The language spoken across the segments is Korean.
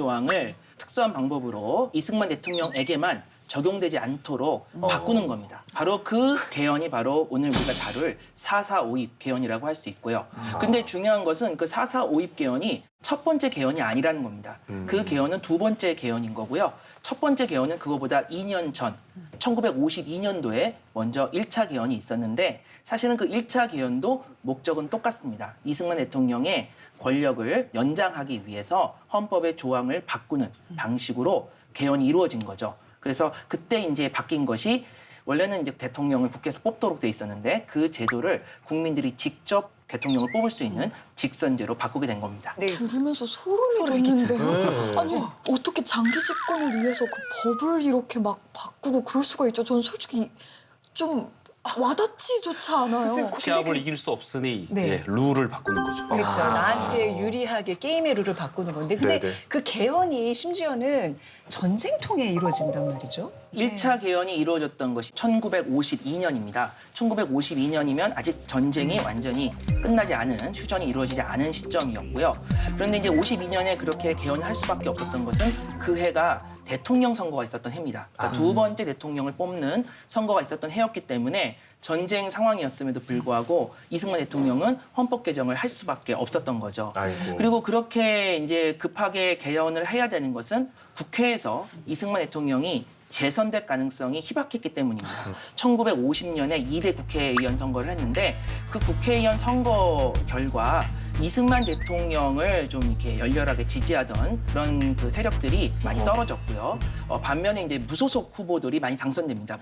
조항을 특수한 방법으로 이승만 대통령에게만 적용되지 않도록 바꾸는 겁니다. 바로 그 개헌이 바로 오늘 우리가 다룰 4.4 5입 개헌이라고 할 수 있고요. 근데 중요한 것은 그 4.4 5입 개헌이 첫 번째 개헌이 아니라는 겁니다. 그 개헌은 두 번째 개헌인 거고요. 첫 번째 개헌은 그거보다 2년 전 1952년도에 먼저 1차 개헌이 있었는데 사실은 그 1차 개헌도 목적은 똑같습니다. 이승만 대통령의 권력을 연장하기 위해서 헌법의 조항을 바꾸는 방식으로 개헌이 이루어진 거죠. 그래서 그때 이제 바뀐 것이 원래는 이제 대통령을 국회에서 뽑도록 돼 있었는데 그 제도를 국민들이 직접 대통령을 뽑을 수 있는 직선제로 바꾸게 된 겁니다. 네. 들으면서 소름이 돋는데요. 아니 어떻게 장기 집권을 위해서 그 법을 이렇게 막 바꾸고 그럴 수가 있죠. 저는 솔직히 좀 와닿지조차 않아요. 시합을 이길 수 없으니 네. 예, 룰을 바꾸는 거죠. 그렇죠. 나한테 유리하게 게임의 룰을 바꾸는 건데 근데 네네. 그 개헌이 심지어는 전쟁통에 이루어진단 말이죠. 1차 개헌이 이루어졌던 것이 1952년입니다. 1952년이면 아직 전쟁이 완전히 끝나지 않은, 휴전이 이루어지지 않은 시점이었고요. 그런데 이제 52년에 그렇게 개헌을 할 수밖에 없었던 것은 그 해가 대통령 선거가 있었던 해입니다. 그러니까 두 번째 대통령을 뽑는 선거가 있었던 해였기 때문에 전쟁 상황이었음에도 불구하고 이승만 대통령은 헌법 개정을 할 수밖에 없었던 거죠. 아이고. 그리고 그렇게 이제 급하게 개헌을 해야 되는 것은 국회에서 이승만 대통령이 재선될 가능성이 희박했기 때문입니다. 1950년에 2대 국회의원 선거를 했는데 그 국회의원 선거 결과 이승만 대통령을 좀 이렇게 열렬하게 지지하던 그런 그 세력들이 많이 떨어졌고요. 반면에 이제 무소속 후보들이 많이 당선됩니다.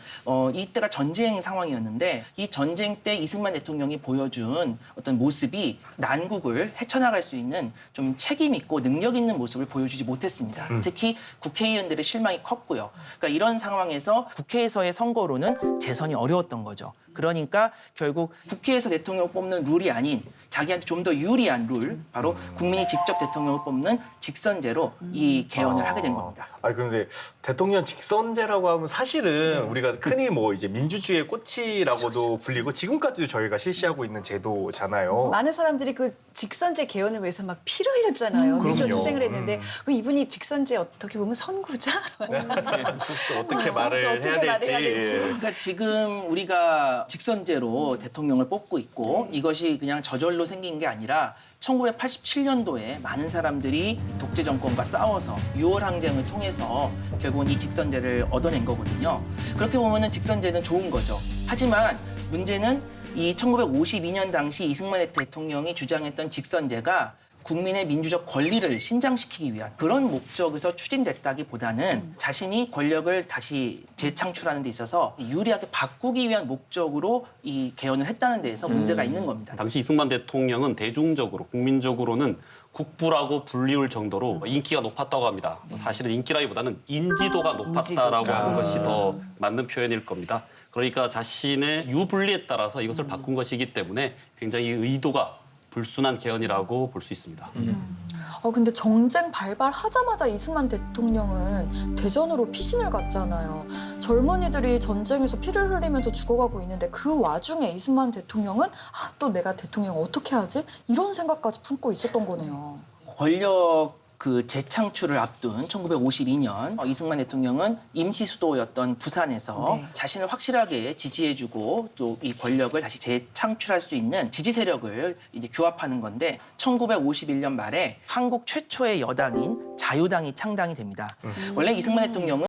이때가 전쟁 상황이었는데 이 전쟁 때 이승만 대통령이 보여준 어떤 모습이 난국을 헤쳐나갈 수 있는 좀 책임 있고 능력 있는 모습을 보여주지 못했습니다. 특히 국회의원들의 실망이 컸고요. 그러니까 이런 상황에서 국회에서의 선거로는 재선이 어려웠던 거죠. 그러니까 결국 국회에서 대통령을 뽑는 룰이 아닌 자기한테 좀 더 유리한 룰, 바로 국민이 직접 대통령을 뽑는 직선제로 이 개헌을 하게 된 겁니다. 아니 그런데 대통령 직선제라고 하면 사실은 우리가 흔히 뭐 이제 민주주의의 꽃이라고도 불리고 지금까지도 저희가 실시하고 있는 제도잖아요. 많은 사람들이 그 직선제 개헌을 위해서 막 피를 흘렸잖아요. 민주화 그럼요. 투쟁을 했는데 그럼 이분이 직선제 어떻게 보면 선구자? 또 어떻게 말을 어떻게 해야 말해야 될지. 될지. 그러니까 지금 우리가 직선제로 대통령을 뽑고 있고 이것이 그냥 저절로 생긴 게 아니라 1987년도에 많은 사람들이 독재 정권과 싸워서 6월 항쟁을 통해서 결국은 이 직선제를 얻어낸 거거든요. 그렇게 보면은 직선제는 좋은 거죠. 하지만 문제는 이 1952년 당시 이승만 대통령이 주장했던 직선제가 국민의 민주적 권리를 신장시키기 위한 그런 목적에서 추진됐다기보다는 자신이 권력을 다시 재창출하는 데 있어서 유리하게 바꾸기 위한 목적으로 이 개헌을 했다는 데에서 문제가 있는 겁니다. 당시 이승만 대통령은 대중적으로 국민적으로는 국부라고 불리울 정도로 인기가 높았다고 합니다. 사실은 인기라기보다는 인지도가 높았다라고 인지도죠. 하는 것이 더 맞는 표현일 겁니다. 그러니까 자신의 유불리에 따라서 이것을 바꾼 것이기 때문에 굉장히 의도가 불순한 개헌이라고 볼 수 있습니다. 근데 정쟁 발발하자마자 이승만 대통령은 대전으로 피신을 갔잖아요. 젊은이들이 전쟁에서 피를 흘리면서 죽어가고 있는데 그 와중에 이승만 대통령은 또 내가 대통령 어떻게 하지? 이런 생각까지 품고 있었던 거네요. 권력 그 재창출을 앞둔 1952년 이승만 대통령은 임시 수도였던 부산에서 네. 자신을 확실하게 지지해주고 또 이 권력을 다시 재창출할 수 있는 지지 세력을 이제 규합하는 건데 1951년 말에 한국 최초의 여당인 자유당이 창당이 됩니다. 원래 이승만 대통령은